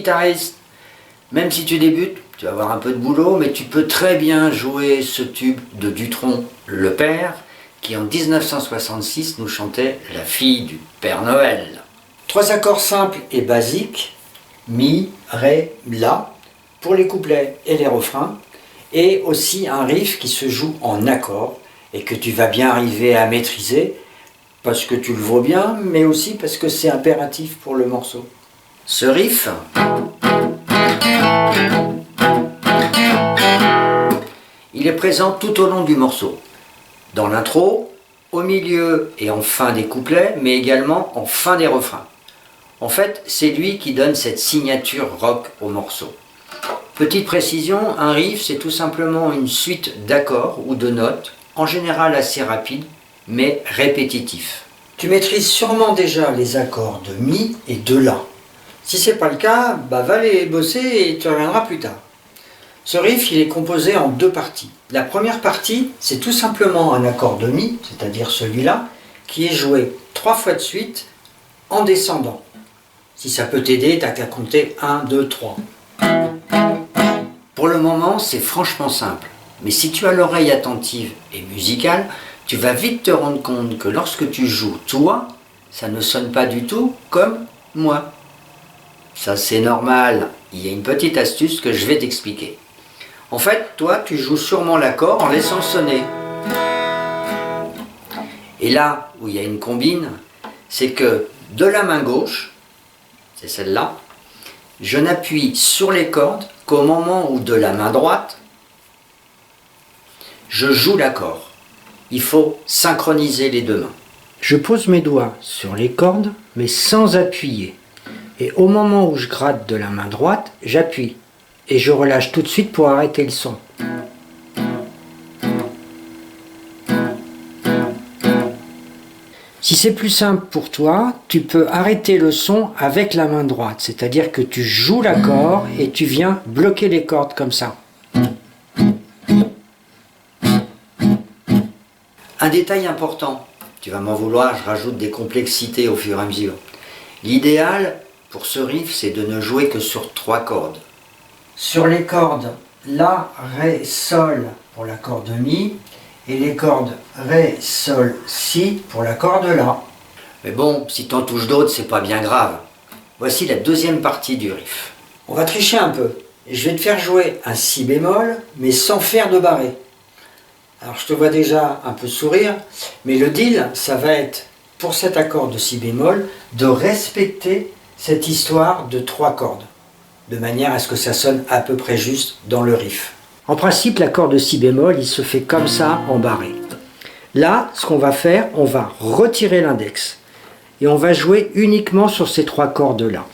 guitariste, même si tu débutes, tu vas avoir un peu de boulot, mais tu peux très bien jouer ce tube de Dutronc, le père, qui en 1966 nous chantait La fille du Père Noël. 3 accords simples et basiques, mi, ré, la, pour les couplets et les refrains, et aussi un riff qui se joue en accords et que tu vas bien arriver à maîtriser, parce que tu le vaux bien, mais aussi parce que c'est impératif pour le morceau. Ce riff, il est présent tout au long du morceau, dans l'intro, au milieu et en fin des couplets, mais également en fin des refrains. En fait, c'est lui qui donne cette signature rock au morceau. Petite précision, un riff, c'est tout simplement une suite d'accords ou de notes, en général assez rapide, mais répétitif. Tu maîtrises sûrement déjà les accords de mi et de la. Si c'est pas le cas, va les bosser et tu reviendras plus tard. Ce riff, il est composé en 2 parties. La première partie, c'est tout simplement un accord de mi, c'est-à-dire celui-là, qui est joué 3 fois de suite en descendant. Si ça peut t'aider, t'as qu'à compter 1, 2, 3. Pour le moment, c'est franchement simple. Mais si tu as l'oreille attentive et musicale, tu vas vite te rendre compte que lorsque tu joues toi, ça ne sonne pas du tout comme moi. Ça c'est normal, il y a une petite astuce que je vais t'expliquer. En fait, toi tu joues sûrement l'accord en laissant sonner. Et là où il y a une combine, c'est que de la main gauche, c'est celle-là, je n'appuie sur les cordes qu'au moment où de la main droite, je joue l'accord. Il faut synchroniser les 2 mains. Je pose mes doigts sur les cordes, mais sans appuyer. Et au moment où je gratte de la main droite, j'appuie. Et je relâche tout de suite pour arrêter le son. Si c'est plus simple pour toi, tu peux arrêter le son avec la main droite. C'est-à-dire que tu joues l'accord et tu viens bloquer les cordes comme ça. Un détail important, tu vas m'en vouloir, je rajoute des complexités au fur et à mesure. L'idéal pour ce riff, c'est de ne jouer que sur 3 cordes. Sur les cordes La, Ré, Sol pour l'accord de Mi, et les cordes Ré, Sol, Si pour l'accord de La. Mais bon, si t'en touches d'autres, c'est pas bien grave. Voici la deuxième partie du riff. On va tricher un peu, et je vais te faire jouer un Si bémol, mais sans faire de barré. Alors je te vois déjà un peu sourire, mais le deal, ça va être, pour cet accord de Si bémol, de respecter cette histoire de 3 cordes, de manière à ce que ça sonne à peu près juste dans le riff. En principe, l'accord de Si bémol, il se fait comme ça, en barré. Là, ce qu'on va faire, on va retirer l'index, et on va jouer uniquement sur ces 3 cordes-là.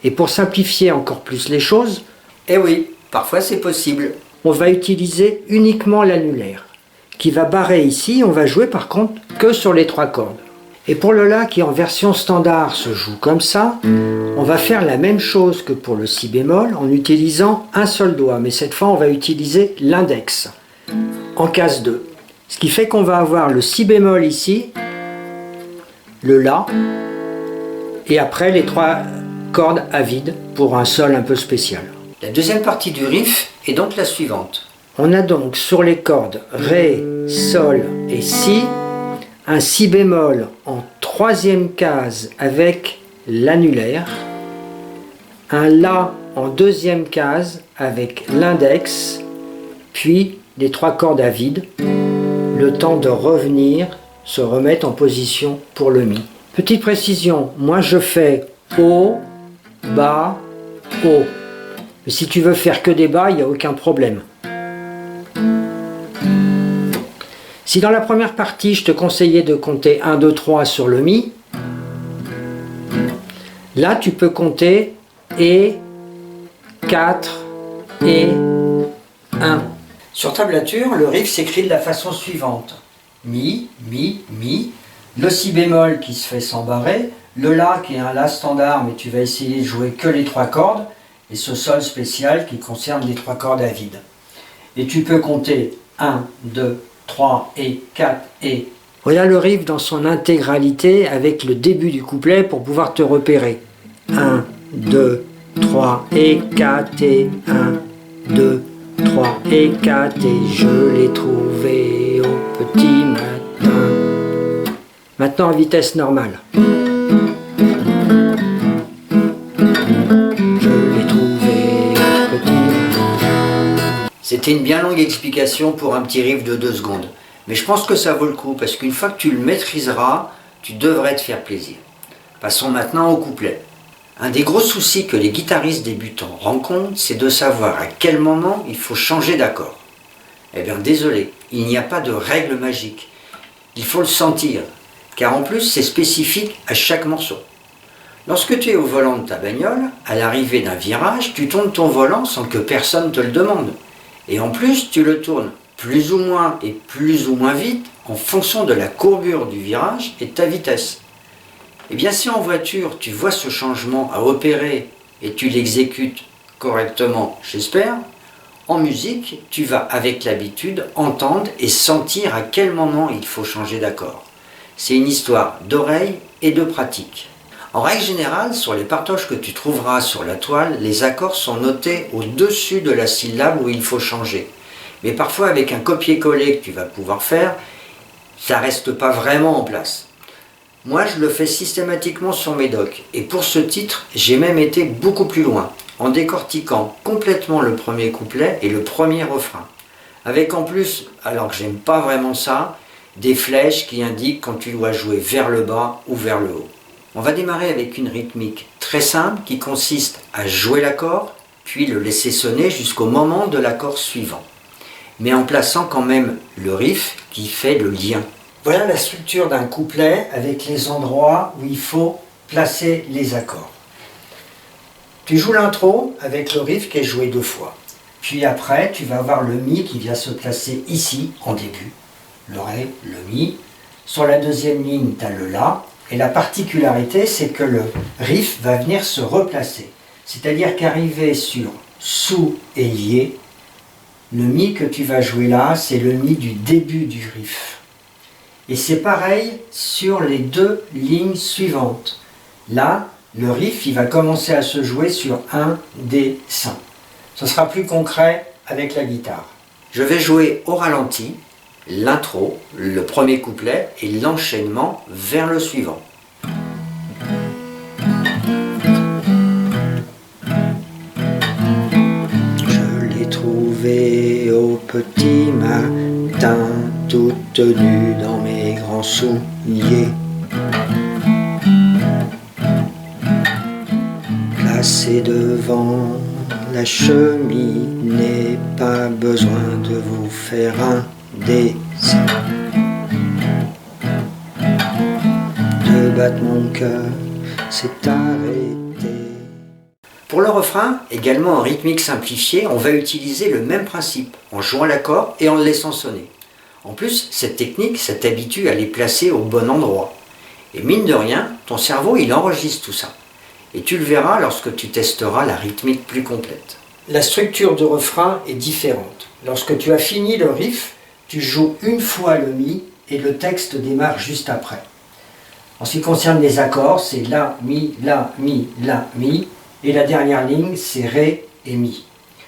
Et pour simplifier encore plus les choses, eh oui, parfois c'est possible, on va utiliser uniquement l'annulaire, qui va barrer ici, on va jouer par contre que sur les 3 cordes. Et pour le La qui en version standard se joue comme ça, on va faire la même chose que pour le Si bémol en utilisant un seul doigt, mais cette fois on va utiliser l'index en case 2. Ce qui fait qu'on va avoir le Si bémol ici, le La, et après les 3 cordes à vide pour un Sol un peu spécial. La deuxième partie du riff est donc la suivante. On a donc sur les cordes Ré, Sol et Si, un Si bémol en 3e case avec l'annulaire, un La en 2e case avec l'index, puis les 3 cordes à vide, le temps de revenir, se remettre en position pour le Mi. Petite précision, moi je fais Haut, Bas, Haut. Mais si tu veux faire que des bas, il n'y a aucun problème. Si dans la première partie, je te conseillais de compter 1, 2, 3 sur le Mi, là tu peux compter et 4 et 1. Sur tablature, le riff s'écrit de la façon suivante. Mi, Mi, Mi, le Si bémol qui se fait sans barré, le La qui est un La standard mais tu vas essayer de jouer que les 3 cordes, et ce Sol spécial qui concerne les 3 cordes à vide. Et tu peux compter 1, 2, 3 et 4 et... Voilà le riff dans son intégralité avec le début du couplet pour pouvoir te repérer. 1, 2, 3 et 4 et 1, 2, 3 et 4 et je l'ai trouvé au petit matin. Maintenant à vitesse normale. Je l'ai trouvé au petit matin. C'était une bien longue explication pour un petit riff de 2 secondes. Mais je pense que ça vaut le coup parce qu'une fois que tu le maîtriseras, tu devrais te faire plaisir. Passons maintenant au couplet. Un des gros soucis que les guitaristes débutants rencontrent, c'est de savoir à quel moment il faut changer d'accord. Eh bien désolé, il n'y a pas de règle magique. Il faut le sentir, car en plus c'est spécifique à chaque morceau. Lorsque tu es au volant de ta bagnole, à l'arrivée d'un virage, tu tournes ton volant sans que personne te le demande. Et en plus, tu le tournes plus ou moins et plus ou moins vite en fonction de la courbure du virage et de ta vitesse. Et bien si en voiture tu vois ce changement à opérer et tu l'exécutes correctement, j'espère, en musique tu vas avec l'habitude entendre et sentir à quel moment il faut changer d'accord. C'est une histoire d'oreille et de pratique. En règle générale, sur les partoches que tu trouveras sur la toile, les accords sont notés au-dessus de la syllabe où il faut changer. Mais parfois avec un copier-coller que tu vas pouvoir faire, ça reste pas vraiment en place. Moi, je le fais systématiquement sur mes docs. Et pour ce titre, j'ai même été beaucoup plus loin, en décortiquant complètement le premier couplet et le premier refrain. Avec en plus, alors que j'aime pas vraiment ça, des flèches qui indiquent quand tu dois jouer vers le bas ou vers le haut. On va démarrer avec une rythmique très simple qui consiste à jouer l'accord, puis le laisser sonner jusqu'au moment de l'accord suivant. Mais en plaçant quand même le riff qui fait le lien. Voilà la structure d'un couplet avec les endroits où il faut placer les accords. Tu joues l'intro avec le riff qui est joué 2 fois. Puis après, tu vas avoir le mi qui vient se placer ici, en début. Le ré, le mi. Sur la deuxième ligne, tu as le la. Et la particularité, c'est que le riff va venir se replacer. C'est-à-dire qu'arrivé sur sous et lié, le mi que tu vas jouer là, c'est le mi du début du riff. Et c'est pareil sur les 2 lignes suivantes. Là, le riff il va commencer à se jouer sur un des 5. Ce sera plus concret avec la guitare. Je vais jouer au ralenti l'intro, le premier couplet et l'enchaînement vers le suivant. Je l'ai trouvé au petit matin, toute nue dans mes grands souliers, placée devant la cheminée, pas besoin de vous faire un dessin, de battre mon cœur s'est arrêté. Pour le refrain, également en rythmique simplifiée, on va utiliser le même principe, en jouant l'accord et en le laissant sonner. En plus, cette technique, ça t'habitue à les placer au bon endroit. Et mine de rien, ton cerveau, il enregistre tout ça. Et tu le verras lorsque tu testeras la rythmique plus complète. La structure de refrain est différente. Lorsque tu as fini le riff, tu joues une fois le mi et le texte démarre juste après. En ce qui concerne les accords, c'est la, mi, la, mi, la, mi. Et la dernière ligne, c'est ré et mi.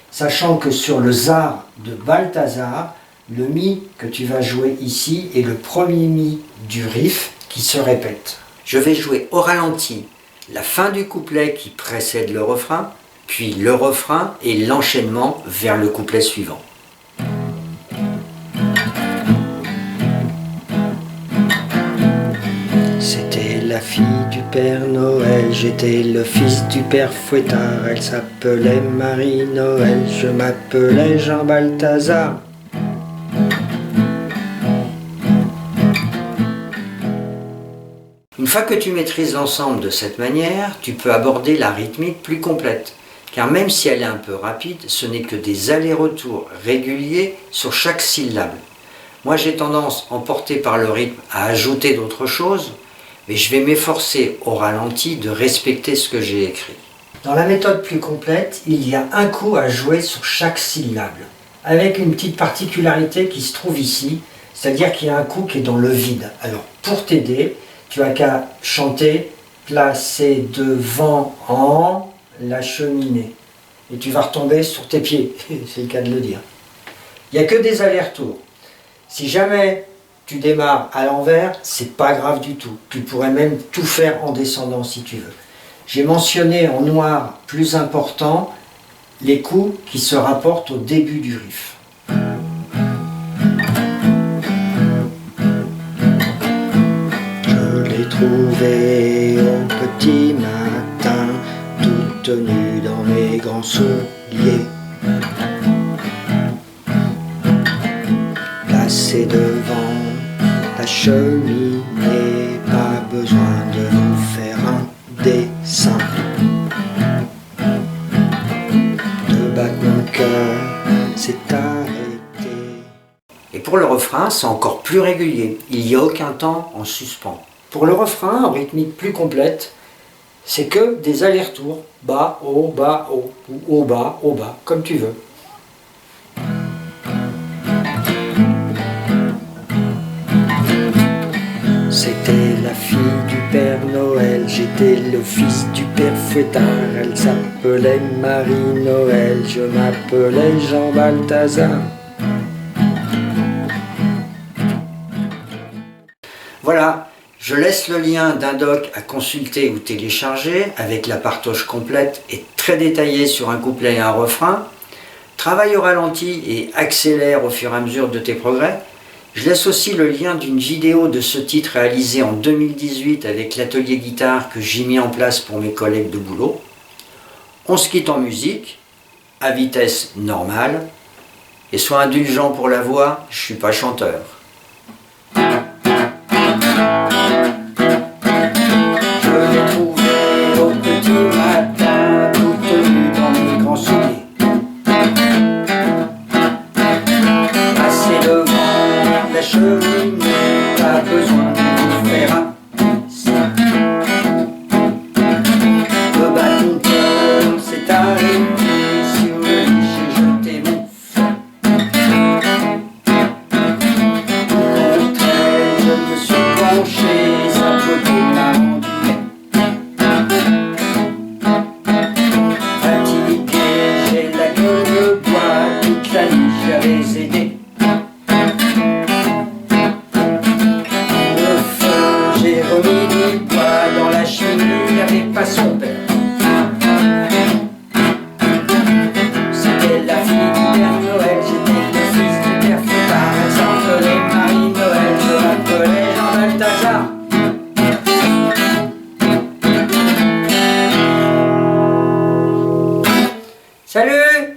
Sachant que sur le zar de Balthazar, le mi que tu vas jouer ici est le premier mi du riff qui se répète. Je vais jouer au ralenti la fin du couplet qui précède le refrain, puis le refrain et l'enchaînement vers le couplet suivant. C'était la fille du Père Noël, j'étais le fils du Père Fouettard, elle s'appelait Marie-Noël, je m'appelais Jean Balthazar. Une fois que tu maîtrises l'ensemble de cette manière, tu peux aborder la rythmique plus complète. Car même si elle est un peu rapide, ce n'est que des allers-retours réguliers sur chaque syllabe. Moi j'ai tendance, emporté par le rythme, à ajouter d'autres choses, mais je vais m'efforcer au ralenti de respecter ce que j'ai écrit. Dans la méthode plus complète, il y a un coup à jouer sur chaque syllabe, avec une petite particularité qui se trouve ici, c'est-à-dire qu'il y a un coup qui est dans le vide. Alors pour t'aider, tu as qu'à chanter placé devant en la cheminée. Et tu vas retomber sur tes pieds, c'est le cas de le dire. Il n'y a que des allers-retours. Si jamais tu démarres à l'envers, c'est pas grave du tout. Tu pourrais même tout faire en descendant si tu veux. J'ai mentionné en noir plus important les coups qui se rapportent au début du riff. Je l'ai trouvé au petit matin, toute nue dans mes grands souliers. Placé devant la cheminée, pas besoin de nous faire un dessin. De battre mon cœur s'est arrêté. Et pour le refrain, c'est encore plus régulier. Il n'y a aucun temps en suspens. Pour le refrain, en rythmique plus complète, c'est que des allers-retours, bas, haut, ou haut, bas, comme tu veux. C'était la fille du Père Noël, j'étais le fils du Père Fouettard. Elle s'appelait Marie-Noël, je m'appelais Jean Balthazar. Voilà, je laisse le lien d'un doc à consulter ou télécharger avec la partoche complète et très détaillée sur un couplet et un refrain. Travaille au ralenti et accélère au fur et à mesure de tes progrès. Je laisse aussi le lien d'une vidéo de ce titre réalisée en 2018 avec l'atelier guitare que j'ai mis en place pour mes collègues de boulot. On se quitte en musique, à vitesse normale, et sois indulgent pour la voix, je suis pas chanteur. Cheminée, pas besoin de faire un dessin. Le bâton de cœur s'est arrêté sur le lit, j'ai jeté mon feu. Au contraire, je me suis penché, ça peut m'a rendu fatigué, j'ai la gueule de bois, toute la nuit j'avais aidé. J'ai remis du bois dans la cheminée, il n'y avait pas son père. C'était la fille du Père Noël, j'étais le fils du Père Fouettard. Elle s'appelait Marie-Noël, je m'appelais Jean Balthazar. Salut!